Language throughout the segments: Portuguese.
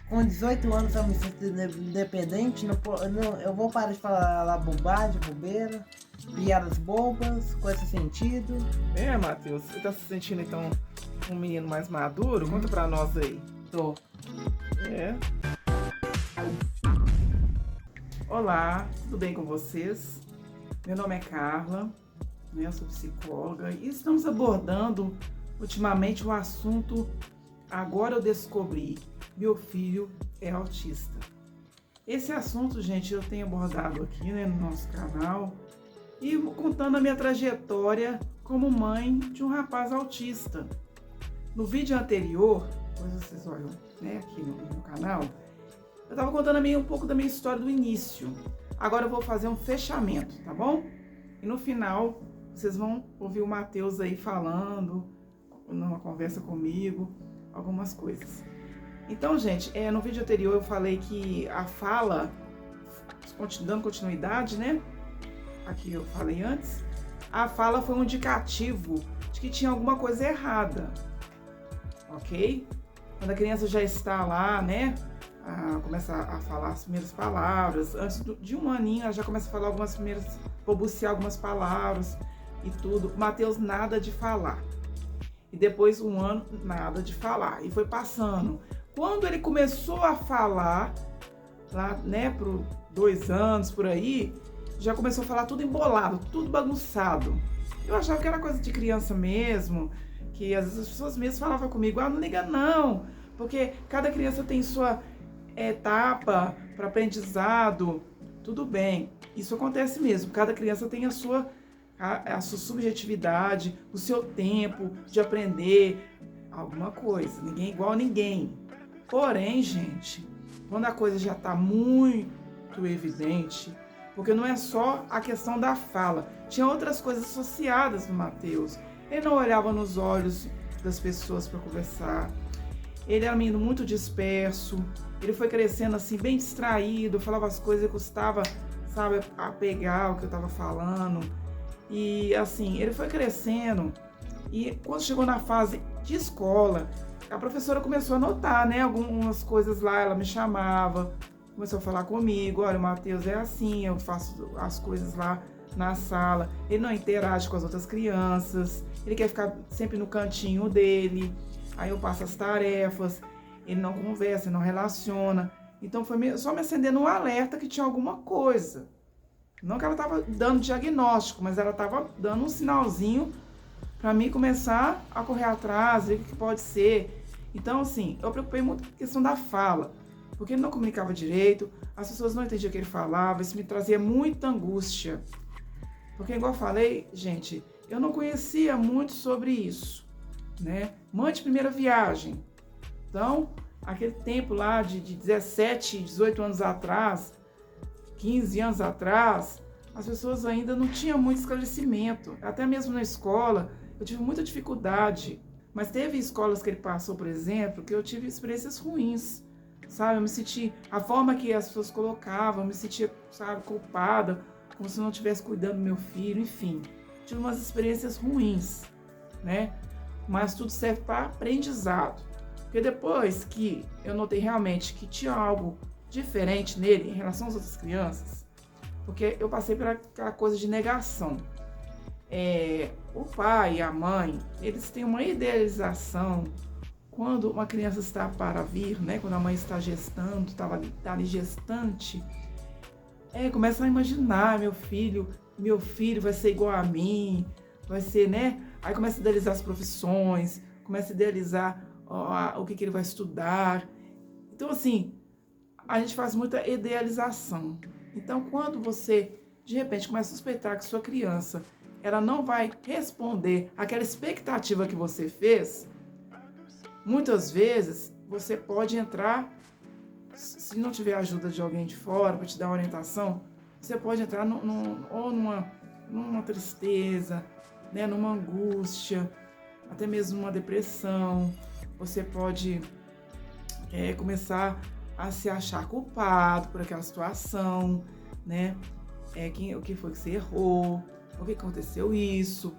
Com 18 anos eu me sinto independente, eu vou parar de falar bobagem, bobeira, piadas bobas, coisa sem sentido. Matheus, você tá se sentindo então um menino mais maduro? Conta Uhum. pra nós aí. Tô. É. Olá, tudo bem com vocês? Meu nome é Carla, né? Eu sou psicóloga e estamos abordando ultimamente o assunto Agora eu descobri, meu filho é autista. Esse assunto, gente, eu tenho abordado aqui, né, no nosso canal e contando a minha trajetória como mãe de um rapaz autista. No vídeo anterior, depois vocês olham, né, aqui no canal, eu estava contando um pouco da minha história do início. Agora eu vou fazer um fechamento, tá bom? E no final, vocês vão ouvir o Matheus aí falando, numa conversa comigo, algumas coisas. Então, gente, no vídeo anterior eu falei que a fala, dando continuidade, né? Aqui eu falei antes, a fala foi um indicativo de que tinha alguma coisa errada, ok? Quando a criança já está lá, né? Começa a falar as primeiras palavras, antes de um aninho ela já começa a falar balbuciar algumas palavras e tudo. Matheus nada de falar. E depois um ano, nada de falar. E foi passando. Quando ele começou a falar, lá, né, por 2 anos, por aí, já começou a falar tudo embolado, tudo bagunçado. Eu achava que era coisa de criança mesmo, que às vezes as pessoas mesmo falavam comigo, não liga não, porque cada criança tem sua etapa para aprendizado, tudo bem. Isso acontece mesmo, cada criança tem a sua subjetividade, o seu tempo de aprender alguma coisa. Ninguém é igual a ninguém. Porém, gente, quando a coisa já está muito evidente, porque não é só a questão da fala, tinha outras coisas associadas no Matheus. Ele não olhava nos olhos das pessoas para conversar. Ele era um menino muito disperso. Ele foi crescendo assim, bem distraído, falava as coisas e custava, sabe, a pegar o que eu estava falando. E assim, ele foi crescendo e quando chegou na fase de escola, a professora começou a notar, né, algumas coisas lá, ela me chamava, começou a falar comigo, olha, o Matheus é assim, eu faço as coisas lá na sala, ele não interage com as outras crianças, ele quer ficar sempre no cantinho dele, aí eu passo as tarefas, ele não conversa, não relaciona, então foi só me acendendo um alerta que tinha alguma coisa. Não que ela estava dando diagnóstico, mas ela estava dando um sinalzinho para mim começar a correr atrás, ver o que pode ser. Então, assim, eu preocupei muito com a questão da fala, porque ele não comunicava direito, as pessoas não entendiam o que ele falava, isso me trazia muita angústia. Porque, igual eu falei, gente, eu não conhecia muito sobre isso, né? Mãe de primeira viagem. Então, aquele tempo lá de 17, 18 anos atrás, 15 anos atrás, as pessoas ainda não tinham muito esclarecimento. Até mesmo na escola, eu tive muita dificuldade. Mas teve escolas que ele passou, por exemplo, que eu tive experiências ruins, sabe? Eu me senti, a forma que as pessoas colocavam, eu me sentia, sabe, culpada, como se eu não estivesse cuidando do meu filho, enfim. Tive umas experiências ruins, né? Mas tudo serve para aprendizado. Porque depois que eu notei realmente que tinha algo diferente nele em relação às outras crianças, porque eu passei por aquela coisa de negação. O pai e a mãe, eles têm uma idealização quando uma criança está para vir, né? Quando a mãe está gestando, está ali gestante, começa a imaginar, meu filho vai ser igual a mim, vai ser, né? Aí começa a idealizar as profissões, começa a idealizar o que ele vai estudar. Então, assim, a gente faz muita idealização. Então, quando você, de repente, começa a suspeitar que sua criança, ela não vai responder àquela expectativa que você fez, muitas vezes você pode entrar, se não tiver ajuda de alguém de fora para te dar uma orientação, você pode entrar numa tristeza, né, numa angústia, até mesmo numa depressão. Você pode começar a se achar culpado por aquela situação, né? O que foi que você errou? Por que aconteceu isso?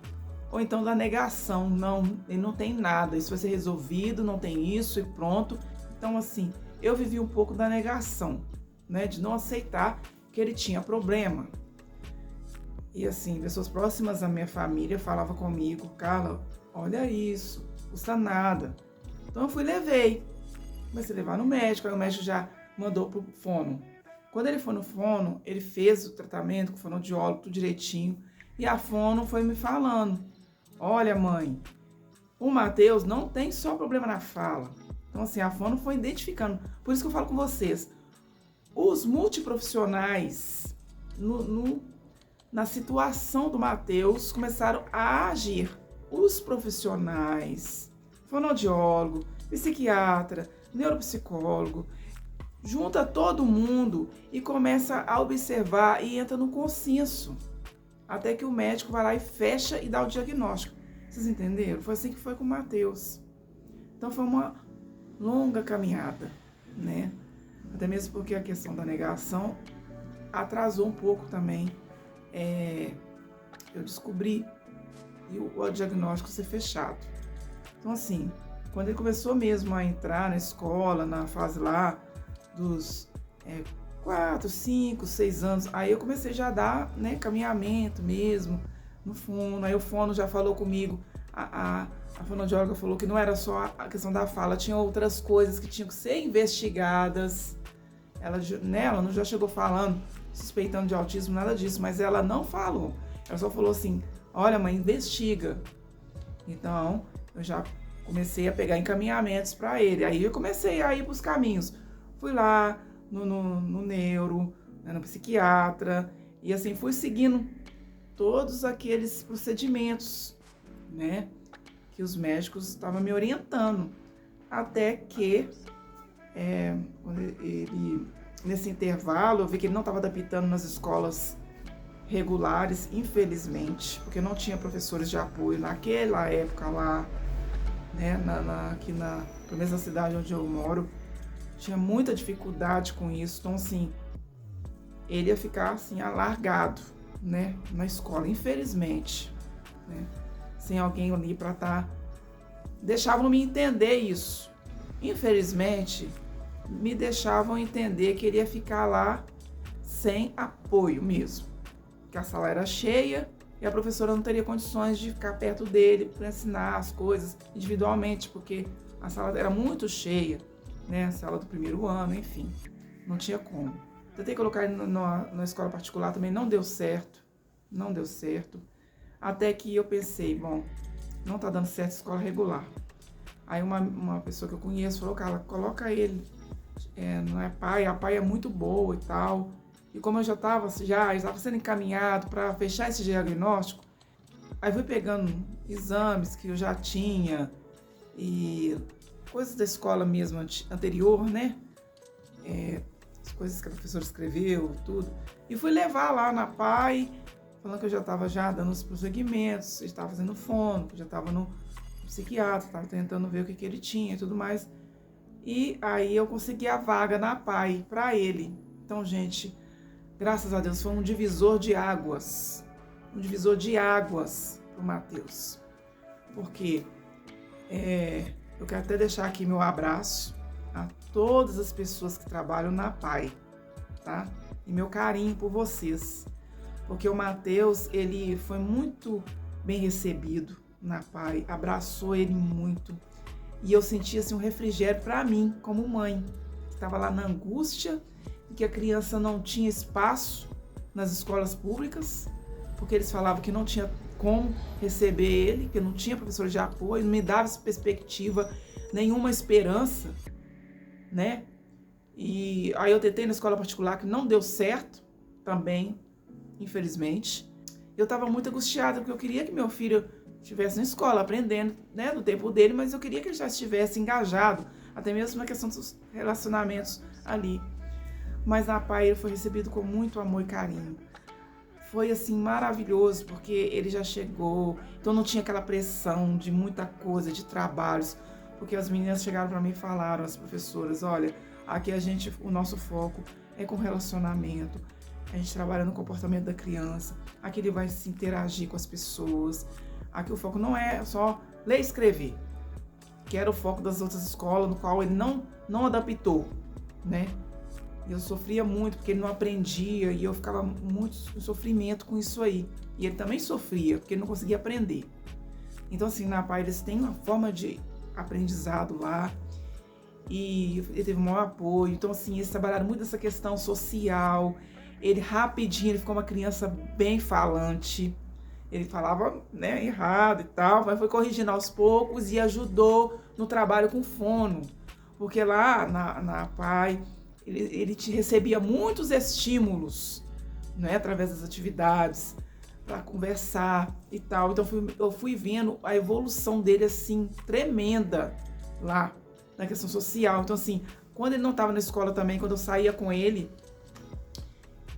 Ou então da negação, não, ele não tem nada, isso vai ser resolvido, não tem isso e pronto. Então, assim, eu vivi um pouco da negação, né? De não aceitar que ele tinha problema. E assim, pessoas próximas à minha família falavam comigo, Carla, olha isso, custa nada. Então eu fui e levei. Comecei a levar no médico, aí o médico já mandou pro fono. Quando ele foi no fono, ele fez o tratamento com o fonoaudiólogo, tudo direitinho. E a fono foi me falando, olha mãe, o Matheus não tem só problema na fala. Então assim, a fono foi identificando. Por isso que eu falo com vocês, os multiprofissionais na situação do Matheus começaram a agir. Os profissionais, fonoaudiólogo, psiquiatra, neuropsicólogo, junta todo mundo e começa a observar e entra no consenso. Até que o médico vai lá e fecha e dá o diagnóstico. Vocês entenderam? Foi assim que foi com o Matheus. Então foi uma longa caminhada, né? Até mesmo porque a questão da negação atrasou um pouco também. Eu descobri e o diagnóstico ser fechado. Então assim, quando ele começou mesmo a entrar na escola, na fase lá dos 4, 5, 6 anos, aí eu comecei já a dar, né, caminhamento mesmo no fono. Aí o fono já falou comigo, a fonoaudióloga falou que não era só a questão da fala, tinha outras coisas que tinham que ser investigadas. Ela não já chegou falando, suspeitando de autismo, nada disso, mas ela não falou. Ela só falou assim, olha mãe, investiga. Então, eu já comecei a pegar encaminhamentos para ele. Aí eu comecei a ir para os caminhos. Fui lá no neuro, né, no psiquiatra, e assim fui seguindo todos aqueles procedimentos, né, que os médicos estavam me orientando. Até que, nesse intervalo, eu vi que ele não estava adaptando nas escolas regulares, infelizmente, porque não tinha professores de apoio naquela época lá, né, aqui pelo menos na cidade onde eu moro, tinha muita dificuldade com isso. Então, assim, ele ia ficar assim, alargado, né, na escola, infelizmente, né, sem alguém ali para estar. Deixavam me entender isso. Infelizmente, me deixavam entender que ele ia ficar lá sem apoio mesmo. Que a sala era cheia e a professora não teria condições de ficar perto dele para ensinar as coisas individualmente, porque a sala era muito cheia, né? A sala do primeiro ano, enfim, não tinha como. Tentei colocar ele na escola particular, também não deu certo, até que eu pensei, bom, não tá dando certo a escola regular. Aí uma pessoa que eu conheço falou, Carla, coloca ele, não é pai, a pai é muito boa e tal. E como eu já estava sendo encaminhado para fechar esse diagnóstico, aí fui pegando exames que eu já tinha e coisas da escola mesmo anterior, né? As coisas que a professora escreveu, tudo. E fui levar lá na PAI, falando que eu já estava dando os prosseguimentos, estava fazendo fono, que já estava no psiquiatra, estava tentando ver o que ele tinha e tudo mais. E aí eu consegui a vaga na PAI para ele. Então, gente, graças a Deus, foi um divisor de águas. Um divisor de águas para o Matheus. Porque eu quero até deixar aqui meu abraço a todas as pessoas que trabalham na PAI, tá? E meu carinho por vocês. Porque o Matheus, ele foi muito bem recebido na PAI, abraçou ele muito. E eu senti assim, um refrigério para mim, como mãe, que estava lá na angústia, que a criança não tinha espaço nas escolas públicas, porque eles falavam que não tinha como receber ele, que não tinha professor de apoio, não me dava perspectiva, nenhuma esperança, né? E aí eu tentei na escola particular, que não deu certo também, infelizmente. Eu estava muito angustiada, porque eu queria que meu filho estivesse na escola, aprendendo, né, no tempo dele, mas eu queria que ele já estivesse engajado, até mesmo na questão dos relacionamentos ali. Mas na PAI ele foi recebido com muito amor e carinho. Foi assim maravilhoso, porque ele já chegou, então não tinha aquela pressão de muita coisa, de trabalhos, porque as meninas chegaram para mim e falaram, as professoras, olha, aqui o nosso foco é com relacionamento, a gente trabalha no comportamento da criança, aqui ele vai se interagir com as pessoas, aqui o foco não é só ler e escrever, que era o foco das outras escolas, no qual ele não adaptou. né? Eu sofria muito porque ele não aprendia e eu ficava muito em sofrimento com isso aí. E ele também sofria porque ele não conseguia aprender. Então, assim, na PAI eles têm uma forma de aprendizado lá e ele teve o maior apoio. Então, assim, eles trabalharam muito essa questão social. Ele rapidinho, ele ficou uma criança bem falante. Ele falava, né, errado e tal, mas foi corrigindo aos poucos e ajudou no trabalho com fono. Porque lá na PAI ele te recebia muitos estímulos, né, através das atividades, para conversar e tal. Então eu fui vendo a evolução dele assim tremenda lá na questão social. Então assim, quando ele não estava na escola também, quando eu saía com ele,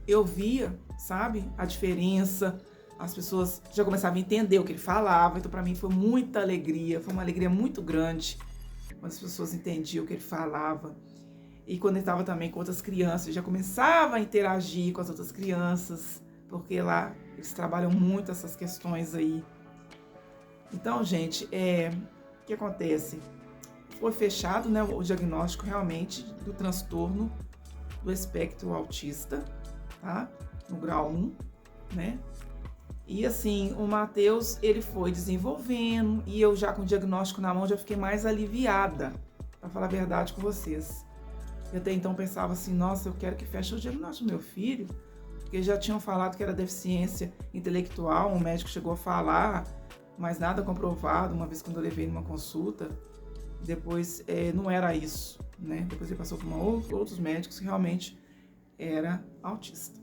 eu via, sabe, a diferença. As pessoas já começavam a entender o que ele falava. Então para mim foi muita alegria, foi uma alegria muito grande quando as pessoas entendiam o que ele falava. E quando ele estava também com outras crianças, já começava a interagir com as outras crianças, porque lá eles trabalham muito essas questões aí. Então, gente, o que acontece? Foi fechado, né, o diagnóstico realmente do transtorno do espectro autista, tá? No grau 1, né? E assim, o Matheus, ele foi desenvolvendo e eu já com o diagnóstico na mão já fiquei mais aliviada, para falar a verdade com vocês. Eu até então pensava assim, nossa, eu quero que feche o diagnóstico do meu filho, porque já tinham falado que era deficiência intelectual, um médico chegou a falar, mas nada comprovado, uma vez quando eu levei numa consulta, depois não era isso, né? Depois ele passou por outros médicos que realmente era autista.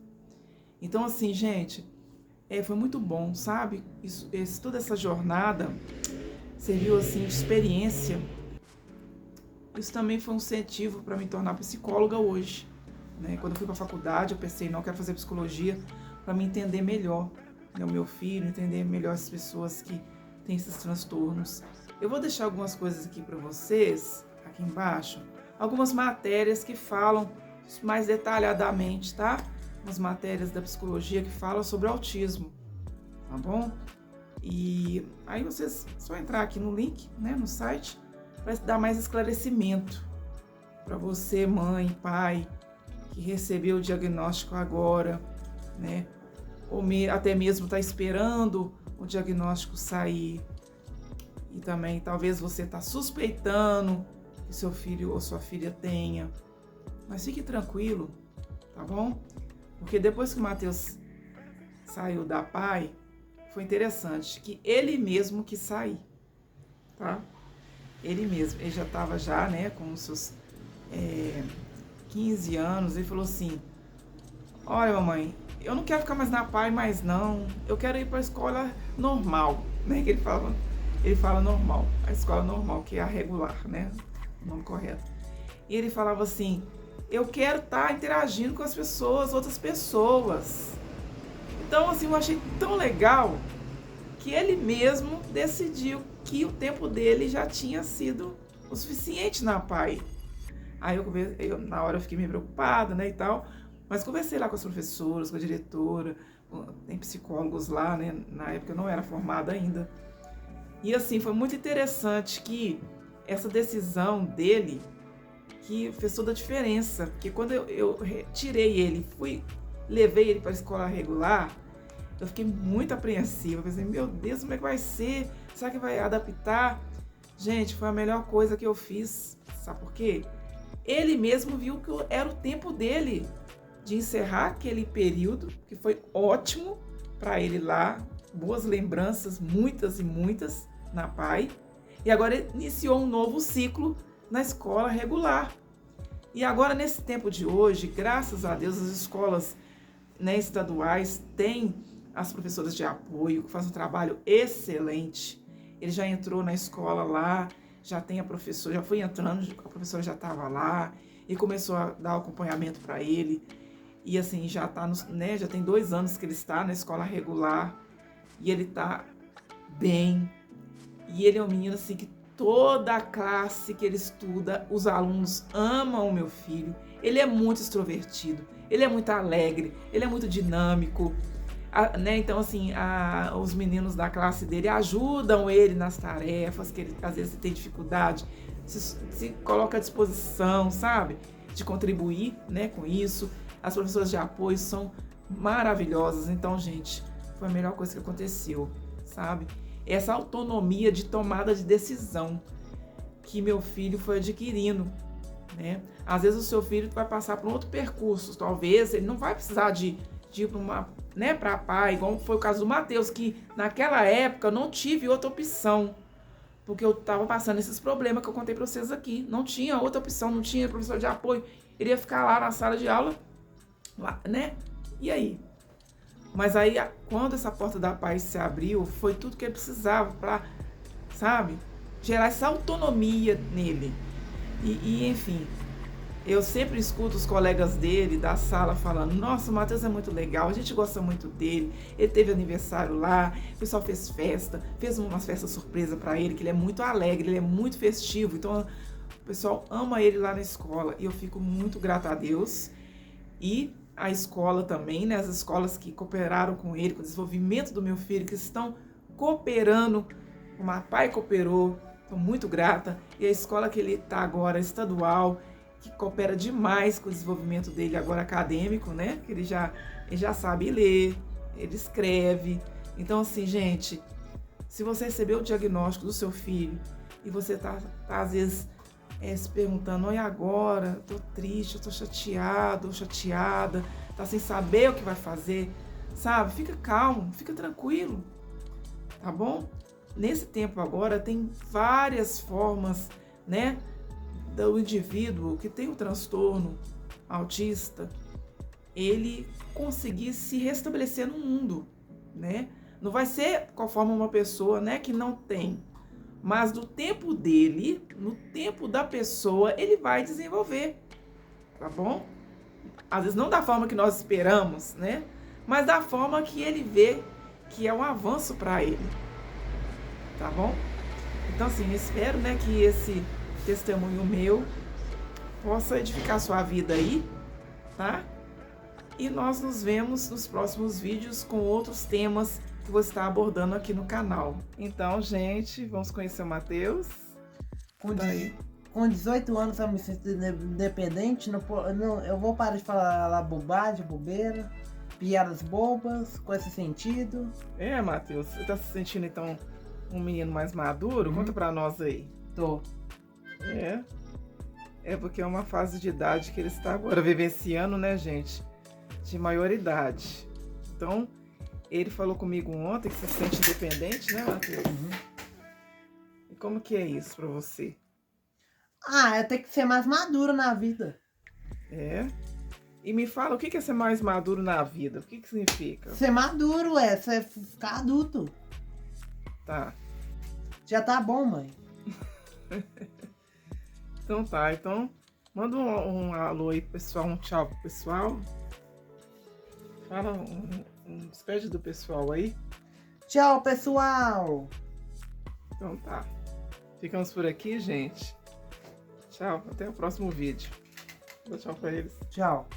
Então assim, gente, foi muito bom, sabe? Toda essa jornada serviu assim de experiência. Isso também foi um incentivo para me tornar psicóloga hoje, né? Quando eu fui para a faculdade, eu pensei, não, eu quero fazer psicologia para me entender melhor, né? O meu filho, entender melhor as pessoas que têm esses transtornos. Eu vou deixar algumas coisas aqui para vocês, aqui embaixo, algumas matérias que falam mais detalhadamente, tá? Umas matérias da psicologia que falam sobre autismo, tá bom? E aí vocês só entrar aqui no link, né, no site, para dar mais esclarecimento para você, mãe, pai, que recebeu o diagnóstico agora, né? Ou até mesmo está esperando o diagnóstico sair. E também talvez você está suspeitando que seu filho ou sua filha tenha. Mas fique tranquilo, tá bom? Porque depois que o Matheus saiu da PAI, foi interessante que ele mesmo quis sair, tá? Ele mesmo, ele já estava já, né, com os seus 15 anos, ele falou assim, olha mamãe, eu não quero ficar mais na PAI mais não, eu quero ir para a escola normal, né, que ele fala normal, a escola normal, que é a regular, né, o nome correto. E ele falava assim, eu quero estar interagindo com as pessoas, outras pessoas. Então, assim, eu achei tão legal que ele mesmo decidiu que o tempo dele já tinha sido o suficiente na PAI. Aí na hora eu fiquei meio preocupada, né, e tal, mas conversei lá com as professoras, com a diretora, tem psicólogos lá, né, na época eu não era formada ainda. E assim, foi muito interessante que essa decisão dele, que fez toda a diferença, porque quando eu tirei ele, levei ele para a escola regular, eu fiquei muito apreensiva, pensei, meu Deus, como é que vai ser? Será que vai adaptar? Gente, foi a melhor coisa que eu fiz, sabe por quê? Ele mesmo viu que era o tempo dele de encerrar aquele período, que foi ótimo para ele lá, boas lembranças, muitas e muitas, na PAI, e agora ele iniciou um novo ciclo na escola regular. E agora, nesse tempo de hoje, graças a Deus, as escolas, né, estaduais têm as professoras de apoio, que fazem um trabalho excelente. Ele já entrou na escola lá, já tem a professora, já foi entrando, a professora já estava lá e começou a dar o acompanhamento para ele. E assim, já tá né, já tem 2 anos que ele está na escola regular e ele está bem. E ele é um menino assim que toda a classe que ele estuda, os alunos amam o meu filho. Ele é muito extrovertido, ele é muito alegre, ele é muito dinâmico. Né? Então, assim, os meninos da classe dele ajudam ele nas tarefas, que ele às vezes tem dificuldade, se coloca à disposição, sabe? de contribuir, né, com isso. As professoras de apoio são maravilhosas. Então, gente, foi a melhor coisa que aconteceu, sabe? Essa autonomia de tomada de decisão que meu filho foi adquirindo, né? Às vezes o seu filho vai passar por um outro percurso, talvez ele não vai precisar de ir para uma, né, para pai, igual foi o caso do Matheus, que naquela época eu não tive outra opção, porque eu estava passando esses problemas que eu contei para vocês aqui. Não tinha outra opção, não tinha professor de apoio. Ele ia ficar lá na sala de aula, lá, né? E aí? Mas aí, quando essa porta da paz se abriu, foi tudo que ele precisava para, sabe, gerar essa autonomia nele. E enfim, eu sempre escuto os colegas dele da sala falando: nossa, o Matheus é muito legal, a gente gosta muito dele, ele teve aniversário lá, o pessoal fez festa, fez uma festa surpresa para ele, que ele é muito alegre, ele é muito festivo, então o pessoal ama ele lá na escola e eu fico muito grata a Deus. E a escola também, né, as escolas que cooperaram com ele, com o desenvolvimento do meu filho, que estão cooperando, como a PAI cooperou, estou muito grata. E a escola que ele está agora, estadual, que coopera demais com o desenvolvimento dele agora acadêmico, né? Que ele já sabe ler, ele escreve. Então, assim, gente, se você recebeu o diagnóstico do seu filho e você tá às vezes se perguntando: e agora? Tô triste, eu tô chateado, chateada, tá sem saber o que vai fazer, sabe? Fica calmo, fica tranquilo, tá bom? Nesse tempo agora tem várias formas, né, do indivíduo que tem um transtorno autista, ele conseguir se restabelecer no mundo, né? Não vai ser conforme uma pessoa, né, que não tem, mas no tempo dele, no tempo da pessoa, ele vai desenvolver, tá bom? Às vezes não da forma que nós esperamos, né, mas da forma que ele vê que é um avanço para ele, tá bom? Então, assim, eu espero, né, que esse testemunho meu possa edificar a sua vida aí, tá? E nós nos vemos nos próximos vídeos com outros temas que vou estar abordando aqui no canal. Então, gente, vamos conhecer o Matheus. Com 18 anos eu me sinto independente, eu vou parar de falar bobagem, bobeira, piadas bobas, com esse sentido. É, Matheus, você tá se sentindo então um menino mais maduro? Conta pra nós aí. Tô. É porque é uma fase de idade que ele está agora vivenciando, né, gente? De maioridade. Então, ele falou comigo ontem que se sente independente, né, Matheus? E como que é isso pra você? Eu tenho que ser mais maduro na vida. É? E me fala, o que é ser mais maduro na vida? O que significa? Ser maduro é ficar adulto. Tá. Já tá bom, mãe. Então tá, então manda um alô aí pro pessoal, um tchau pro pessoal. Fala, despede do pessoal aí. Tchau, pessoal. Então tá. Ficamos por aqui, gente. Tchau, até o próximo vídeo. Dá tchau pra eles. Tchau.